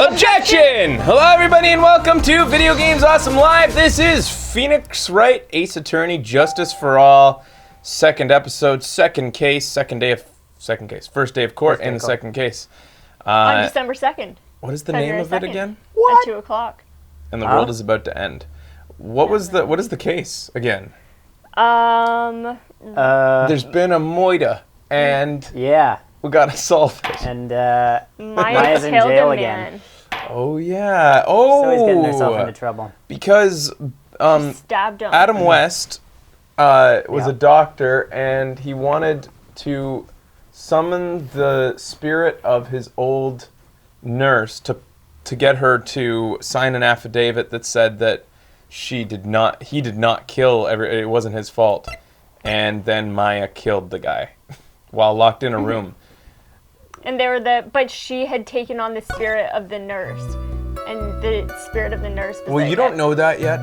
Objection! Hello, everybody, and welcome to Video Games Awesome Live. This is Phoenix Wright, Ace Attorney, Justice for All, second episode, second case, first day of court, and the second case. On December 2nd. What is the name of it again? What? At 2 o'clock. And the world is about to end. What is the case again? There's been a moida, and we gotta solve it. And Maya's in jail again. Oh yeah. Oh. So he's getting herself into trouble. Because stabbed him. Adam West was a doctor, and he wanted to summon the spirit of his old nurse to get her to sign an affidavit that said that he did not kill it wasn't his fault. And then Maya killed the guy while locked in a room. And but she had taken on the spirit of the nurse, and the spirit of the nurse was Well, you don't know that yet.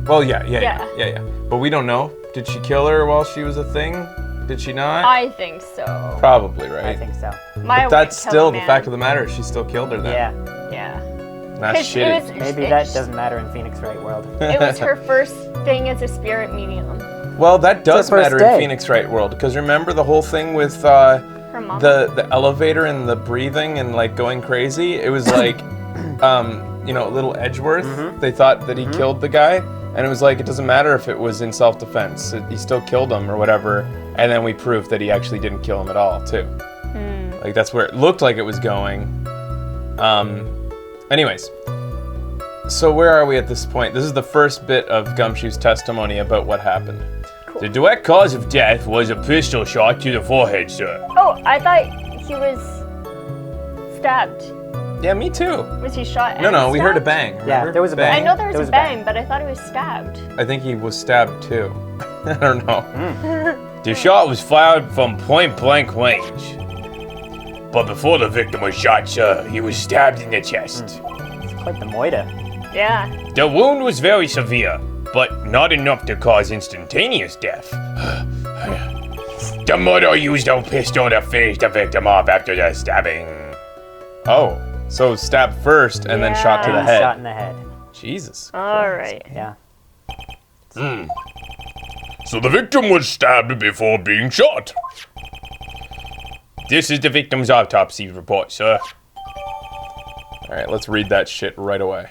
Well, yeah. But we don't know. Did she kill her while she was a thing? Did she not? I think so. Probably, right? I think so. But that's still the fact of the matter. She still killed her then. Yeah. That's shitty. Maybe that doesn't matter in Phoenix Wright world. It was her first thing as a spirit medium. Well, that does matter in Phoenix Wright world, because remember the whole thing with the elevator and the breathing and like going crazy? It was like, little Edgeworth. They thought that he killed the guy, and it was like, it doesn't matter if it was in self-defense. He still killed him or whatever, and then we proved that he actually didn't kill him at all, too. Like, that's where it looked like it was going. Anyways, so where are we at this point? This is the first bit of Gumshoe's testimony about what happened. Cool. The direct cause of death was a pistol shot to the forehead, sir. Oh, I thought he was stabbed. Yeah, me too. Was he shot? No, we heard a bang. Remember? Yeah, there was a bang. I know there was a bang, but I thought he was stabbed. I think he was stabbed too. I don't know. The shot was fired from point-blank range. But before the victim was shot, sir, he was stabbed in the chest. It's quite the moida. Yeah. The wound was very severe, but not enough to cause instantaneous death. The murderer used a pistol to finish the victim off after the stabbing. Oh, so stabbed first and then shot to the head. Shot in the head. Jesus. All right. Yeah. So the victim was stabbed before being shot. This is the victim's autopsy report, sir. All right, let's read that shit right away.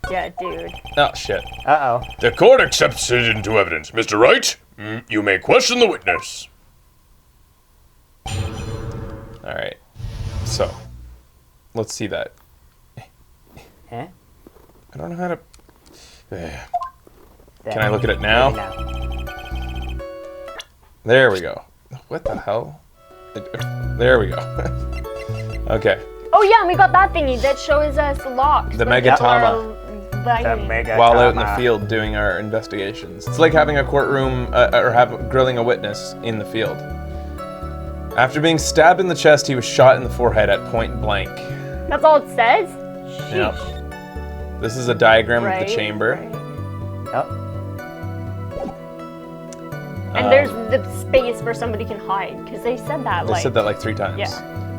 Yeah, dude. Oh, shit. Uh-oh. The court accepts it into evidence. Mr. Wright, you may question the witness. All right. So, let's see that. Eh? I don't know how to... Can I look at it now? There we go. What the hell? There we go. Okay. Oh yeah, and we got that thingy that shows us locked. The Megatama. Megatama. While out in the field doing our investigations. It's like having a courtroom, grilling a witness in the field. After being stabbed in the chest, he was shot in the forehead at point blank. That's all it says? Yep. This is a diagram of the chamber. Oh. And there's the space where somebody can hide, because they said that They said that like 3 times. Yeah.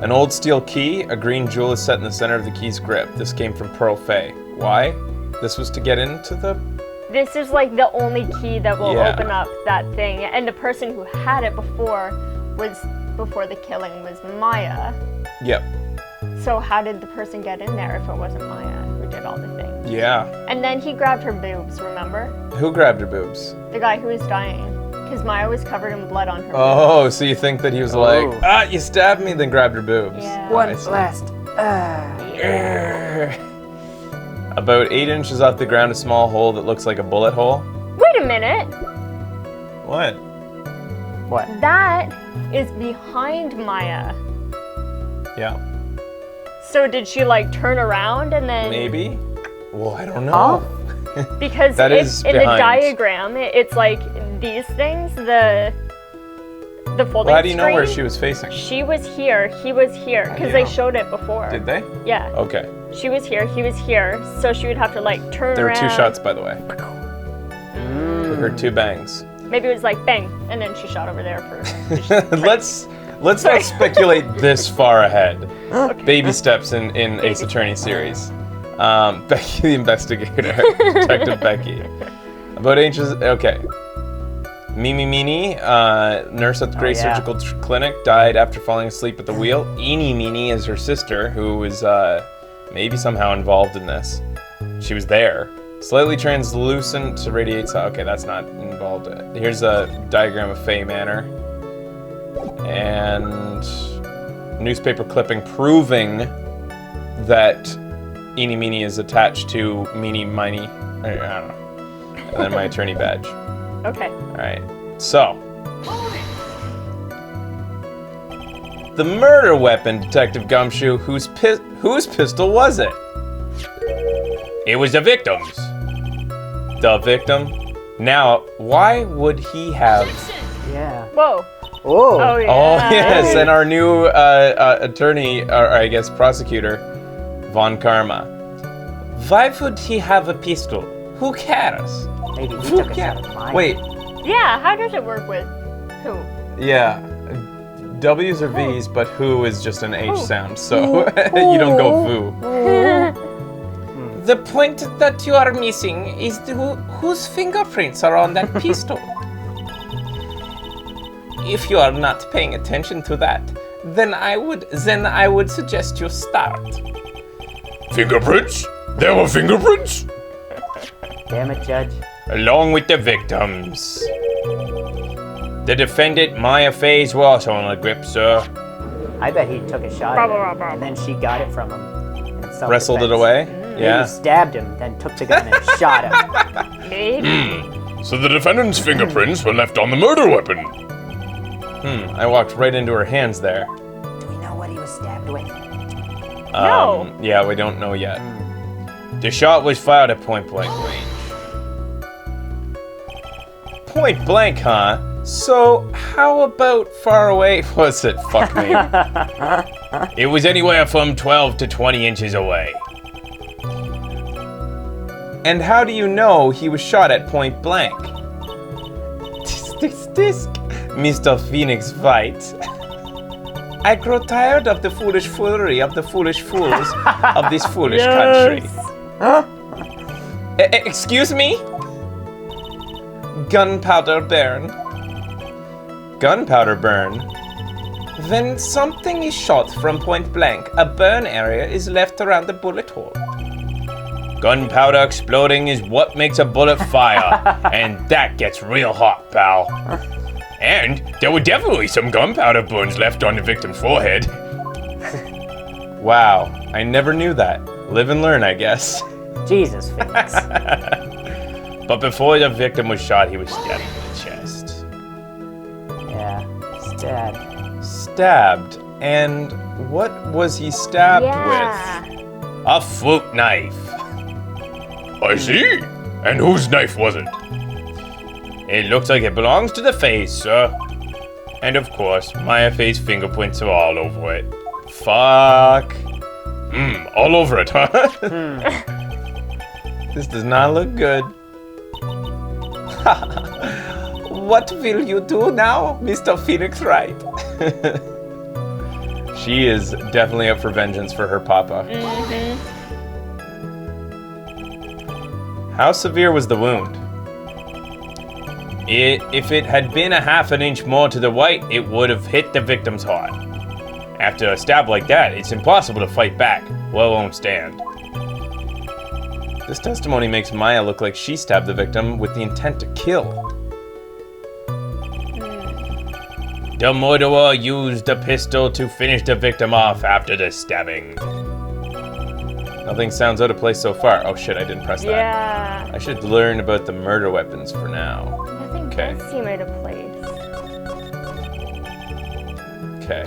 An old steel key, a green jewel is set in the center of the key's grip. This came from Pearl Fay. Why? This was to get into the... This is like the only key that will open up that thing. And the person who had it before the killing was Maya. Yep. So how did the person get in there if it wasn't Maya who did all the things? Yeah. And then he grabbed her boobs, remember? Who grabbed her boobs? The guy who was dying. Because Maya was covered in blood on her boobs. Oh, so you think that he was like, you stabbed me, then grabbed her boobs. Yeah. One last. About 8 inches off the ground, a small hole that looks like a bullet hole. Wait a minute. What? What? That is behind Maya. Yeah. So did she like turn around and then... Maybe? Well, I don't know. Because that is in behind. the diagram, it's like these things, the folding Well, how do you know where screen, she was facing? She was here, he was here, because they showed it before. Did they? Yeah. Okay. She was here, he was here, so she would have to like turn There were around. 2 shots, by the way. We heard 2 bangs. Maybe it was like bang, and then she shot over there for... Let's not speculate this far ahead. Baby steps in Ace Attorney series. Becky the investigator. Detective Becky. About ages. Okay. Mimi Meanie, nurse at the Gray Surgical Clinic, died after falling asleep at the wheel. Eenie Meanie is her sister, who was maybe somehow involved in this. She was there. Slightly translucent to radiate. Okay, that's not involved. Here's a diagram of Fay Manor. And newspaper clipping proving that Eenie Meanie is attached to Meanie Miney. I don't know. And then my attorney badge. Okay. Alright, so. The murder weapon, Detective Gumshoe, whose pistol was it? It was the victim's. The victim? Now, why would he have... Yeah. Whoa. Oh. Oh, yeah. Oh, yes, and our new attorney, or I guess prosecutor, Von Karma. Why would he have a pistol? Who cares? Maybe he took a shot at mine. Wait, Yeah, how does it work with who? yeah. W's or V's, but who is just an H sound, so you don't go voo. The point that you are missing is whose fingerprints are on that pistol. If you are not paying attention to that, then I would suggest you start. Fingerprints? There were fingerprints? Damn it, Judge. Along with the victims. The defendant, Maya Faze, was also on the grip, sir. I bet he took a shot at it, and then she got it from him. in self-defense. Wrestled it away? Yeah. Maybe stabbed him, then took the gun and shot him. Maybe. So the defendant's fingerprints were left on the murder weapon. I walked right into her hands there. Do we know what he was stabbed with? No. Yeah, we don't know yet. The shot was fired at point blank range. Point blank, huh? So, how about far away was it? Fuck me. It was anywhere from 12 to 20 inches away. And how do you know he was shot at point blank? Tisk, Mr. Phoenix Wright. I grow tired of the foolish foolery of the foolish fools of this foolish country. Excuse me? Gunpowder burn. Gunpowder burn? When something is shot from point blank, a burn area is left around the bullet hole. Gunpowder exploding is what makes a bullet fire, and that gets real hot, pal. And there were definitely some gunpowder burns left on the victim's forehead. Wow, I never knew that. Live and learn, I guess. Jesus, Phoenix. But before the victim was shot, he was stabbed in the chest. Yeah, stabbed. Stabbed. And what was he stabbed Yeah. with? A fruit knife. I see. And whose knife was it? It looks like it belongs to the face, sir. And of course, Maya Faye's fingerprints are all over it. Fuck. All over it, huh? This does not look good. What will you do now, Mr. Phoenix Wright? She is definitely up for vengeance for her papa. How severe was the wound? If it had been a half an inch more to the right, it would have hit the victim's heart. After a stab like that, it's impossible to fight back, let alone stand. This testimony makes Maya look like she stabbed the victim with the intent to kill. The murderer used the pistol to finish the victim off after the stabbing. Nothing sounds out of place so far. Oh shit, I didn't press that. Yeah. I should learn about the murder weapons for now. Nothing Okay. does seem out of place. Okay.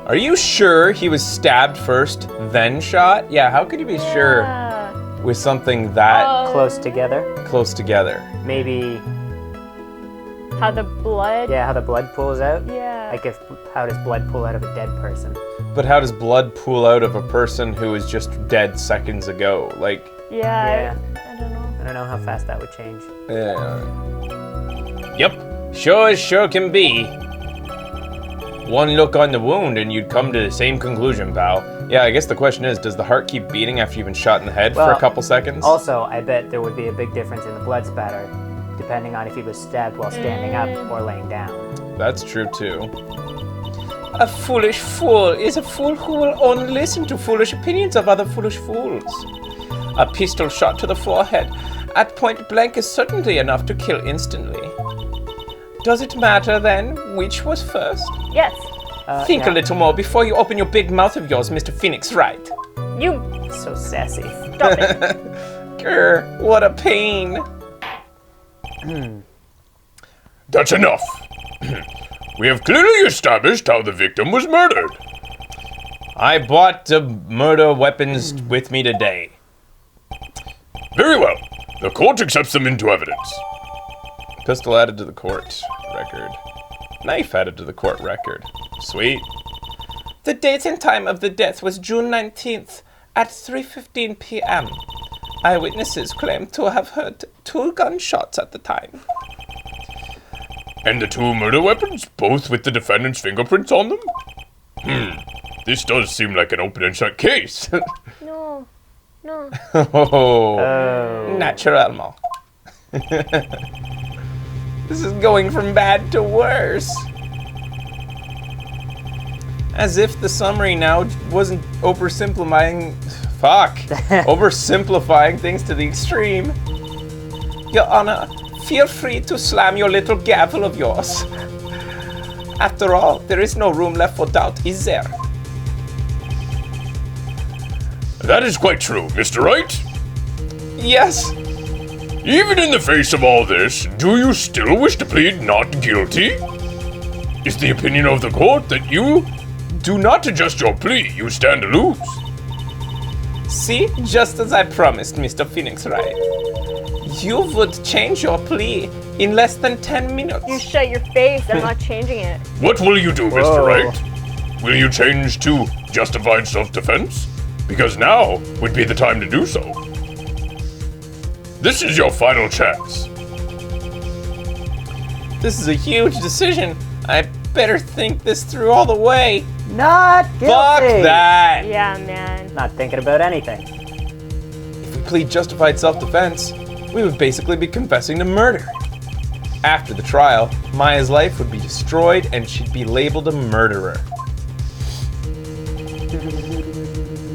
Are you sure he was stabbed first, then shot? Yeah, how could you be sure Yeah. with something that Close together. close together? Maybe, How the blood. yeah, how the blood pools out. Yeah. Like how does blood pool out of a dead person? But how does blood pool out of a person who was just dead seconds ago? Like, Yeah. Yeah. I don't know. I don't know how fast that would change. yeah. Yep, sure as sure can be. One look on the wound and you'd come to the same conclusion, pal. Yeah, I guess the question is, does the heart keep beating after you've been shot in the head for a couple seconds? Also, I bet there would be a big difference in the blood spatter, depending on if he was stabbed while standing up or laying down. That's true, too. A foolish fool is a fool who will only listen to foolish opinions of other foolish fools. A pistol shot to the forehead at point blank is certainly enough to kill instantly. Does it matter, then, which was first? Yes. Think a little more before you open your big mouth of yours, Mr. Phoenix Wright. You... So sassy. Stop it. Grr, what a pain. That's enough. We have clearly established how the victim was murdered. I brought the murder weapons with me today. Very well. The court accepts them into evidence. Pistol added to the court record. Knife added to the court record. Sweet. The date and time of the death was June 19th at 3:15 p.m. Eyewitnesses claim to have heard 2 gunshots at the time. And the 2 murder weapons, both with the defendant's fingerprints on them? This does seem like an open and shut case. No. No. Oh. Naturellement. This is going from bad to worse. As if the summary now wasn't oversimplifying things to the extreme. Your Honor, feel free to slam your little gavel of yours. After all, there is no room left for doubt, is there? That is quite true, Mr. Wright. Yes. Even in the face of all this, do you still wish to plead not guilty? Is the opinion of the court that you do not adjust your plea, you stand to lose? See, just as I promised, Mr. Phoenix Wright. You would change your plea in less than 10 minutes. You shut your face. I'm not changing it. What will you do, Mr. Wright? Will you change to justified self-defense? Because now would be the time to do so. This is your final chance. This is a huge decision. I better think this through all the way. Not guilty. Fuck that. Yeah, man. Not thinking about anything. If we plead justified self-defense, we would basically be confessing to murder. After the trial, Maya's life would be destroyed and she'd be labeled a murderer.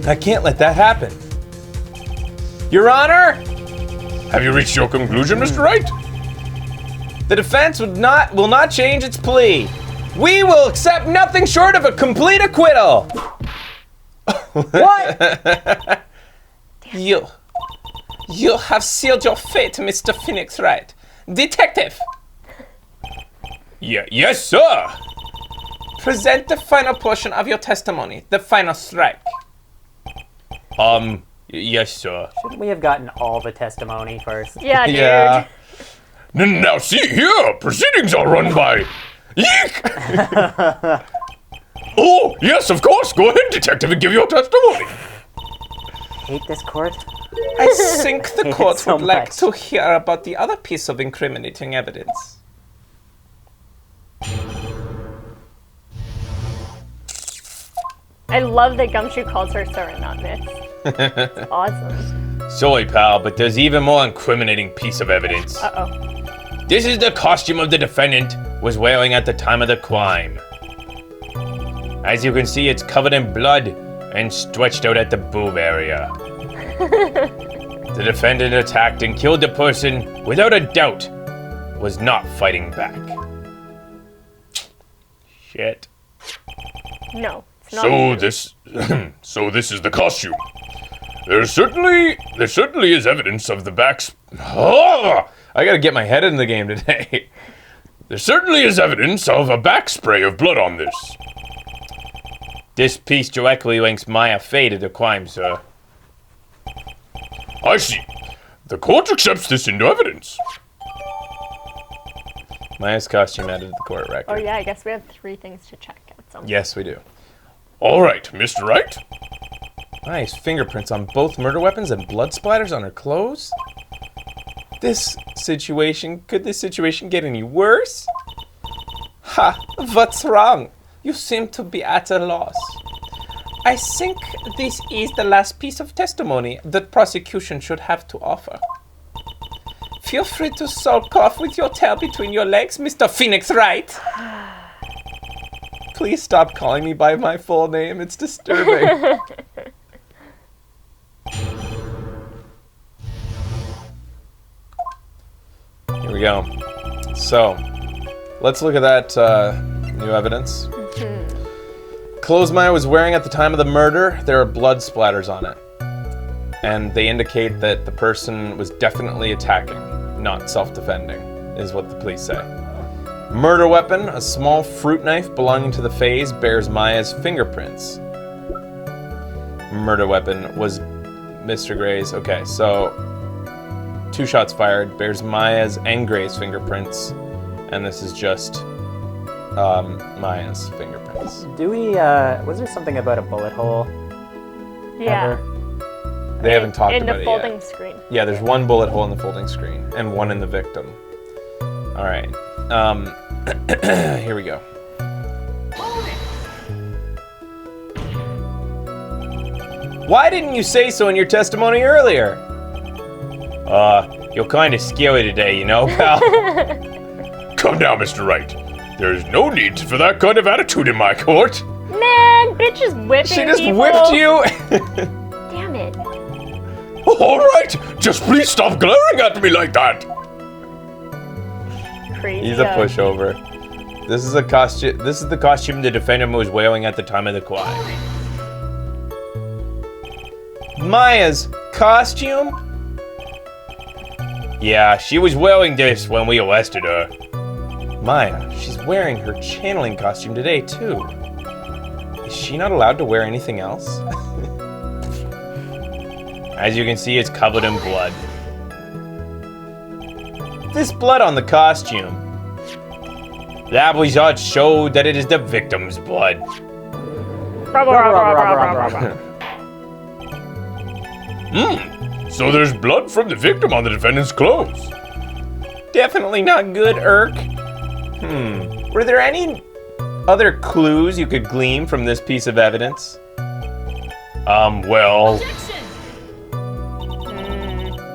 I can't let that happen. Your Honor? Have you reached your conclusion, Mr. Wright? The defense will not change its plea. We will accept nothing short of a complete acquittal. What? You have sealed your fate, Mr. Phoenix Wright. Detective! Yes, sir. Present the final portion of your testimony, the final strike. Yes, sir. Shouldn't we have gotten all the testimony first? Yeah, dude. Yeah. Now see here, proceedings are run by... Yeek! Oh, yes, of course. Go ahead, detective, and give your testimony. Hate this court. I think the Hate court it so would like much. to hear about the other piece of incriminating evidence. I love that Gumshoe calls her sir, not miss. It's awesome. Sorry, pal, but there's even more incriminating piece of evidence. Uh-oh. This is the costume of the defendant was wearing at the time of the crime. As you can see, it's covered in blood and stretched out at the boob area. The defendant attacked and killed the person, without a doubt, was not fighting back. Shit. No, it's not. So this is the costume. There certainly is evidence of the backs. Oh, I gotta get my head in the game today. There certainly is evidence of a back spray of blood on this. This piece directly links Maya Fey to the crime, sir. I see. The court accepts this into evidence. Maya's costume added to the court record. Oh yeah, I guess we have 3 things to check out. Yes, we do. All right, Mr. Wright. Nice fingerprints on both murder weapons and blood splatters on her clothes. Could this situation get any worse? Ha! What's wrong? You seem to be at a loss. I think this is the last piece of testimony that prosecution should have to offer. Feel free to sulk off with your tail between your legs, Mr. Phoenix Wright. Please stop calling me by my full name. It's disturbing. Here we go. So, let's look at that new evidence. Clothes Maya was wearing at the time of the murder, there are blood splatters on it. And they indicate that the person was definitely attacking, not self-defending, is what the police say. Murder weapon, a small fruit knife belonging to the Fays, bears Maya's fingerprints. Murder weapon was Mr. Gray's. Okay, so 2 shots fired, bears Maya's and Gray's fingerprints, and this is just Maya's fingerprints. Do we, was there something about a bullet hole? Yeah. Ever? They haven't talked in about the it folding yet. screen. Yeah, there's 1 bullet hole in the folding screen, and 1 in the victim. Alright, here we go. Why didn't you say so in your testimony earlier? You're kind of scary today, you know, pal? Come down, Mr. Wright. There's no need for that kind of attitude in my court. Man, bitch is whipping She just people. whipped you! Damn it. All right, just please stop glaring at me like that. Crazy. He's a pushover. This is a costume. This is the costume the defendant was wearing at the time of the crime. Maya's costume? Yeah, she was wearing this when we arrested her. Maya, she's wearing her channeling costume today, too. Is she not allowed to wear anything else? As you can see, it's covered in blood. This blood on the costume. Lab results show that it is the victim's blood. So there's blood from the victim on the defendant's clothes. Definitely not good, Irk. Were there any other clues you could glean from this piece of evidence? Well...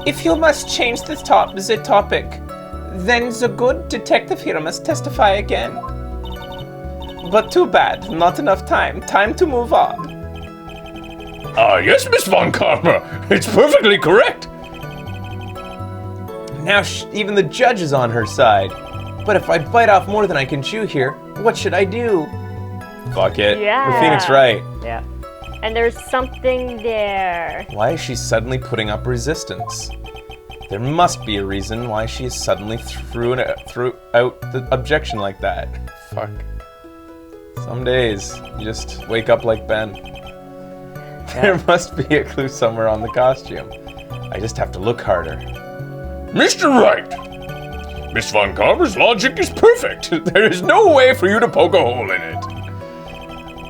If you must change the topic, then the good detective here must testify again. But too bad, not enough time. Time to move on. Yes, Miss Von Karma. It's perfectly correct. Now even the judge is on her side. But if I bite off more than I can chew here, what should I do? Fuck it. Yeah. We're Phoenix Wright. Yeah. And there's something there. Why is she suddenly putting up resistance? There must be a reason why she suddenly threw out the objection like that. Fuck. Some days, you just wake up like Ben. There must be a clue somewhere on the costume. I just have to look harder. Mr. Wright, Miss Von Karma's logic is perfect. There is no way for you to poke a hole in it.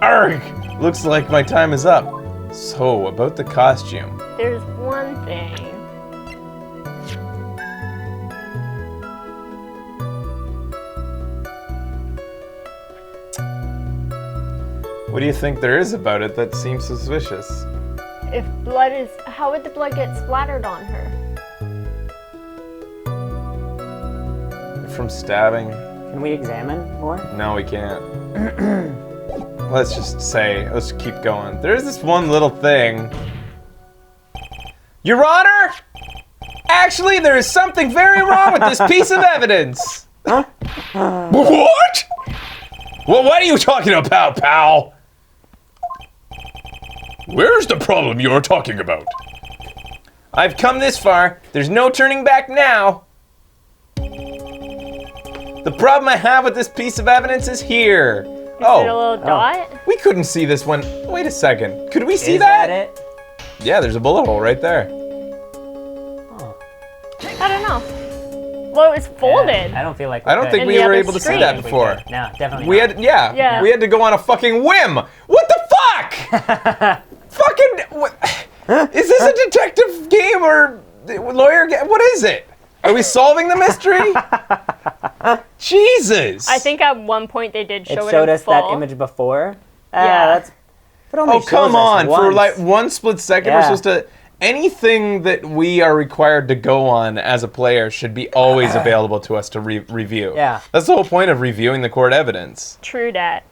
Arg! Looks like my time is up. So, about the costume. There's one thing. What do you think there is about it that seems suspicious? If blood is... How would the blood get splattered on her? From stabbing? Can we examine more? No, we can't. Let's just say, let's keep going. There's this one little thing. Your Honor! Actually, there is something very wrong with this piece of evidence. What? Well, what are you talking about, pal? Where's the problem you're talking about? I've come this far. There's no turning back now. The problem I have with this piece of evidence is here. Is it a little dot? We couldn't see this one. Wait a second. Could we see Is that? it? Yeah, there's a bullet hole right there. Oh. I don't know. Well, it was folded. Yeah, I don't feel like I don't think In we the were other able to see screen. that before. No, definitely We not. had, yeah, Yeah. we had to go on a fucking whim. What the fuck? Fucking, what, is this a detective game or lawyer game? What is it? Are we solving the mystery? Jesus! I think at one point they did show It showed in us full. that image before. Yeah. But only come shows us on! For once. like 1 split second, we're Yeah. supposed to. Anything that we are required to go on as a player should be always available to us to review. Yeah. That's the whole point of reviewing the court evidence. True that.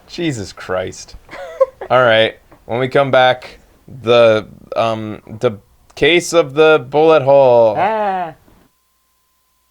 Jesus Christ. All right. When we come back, the case of the bullet hole. Ah.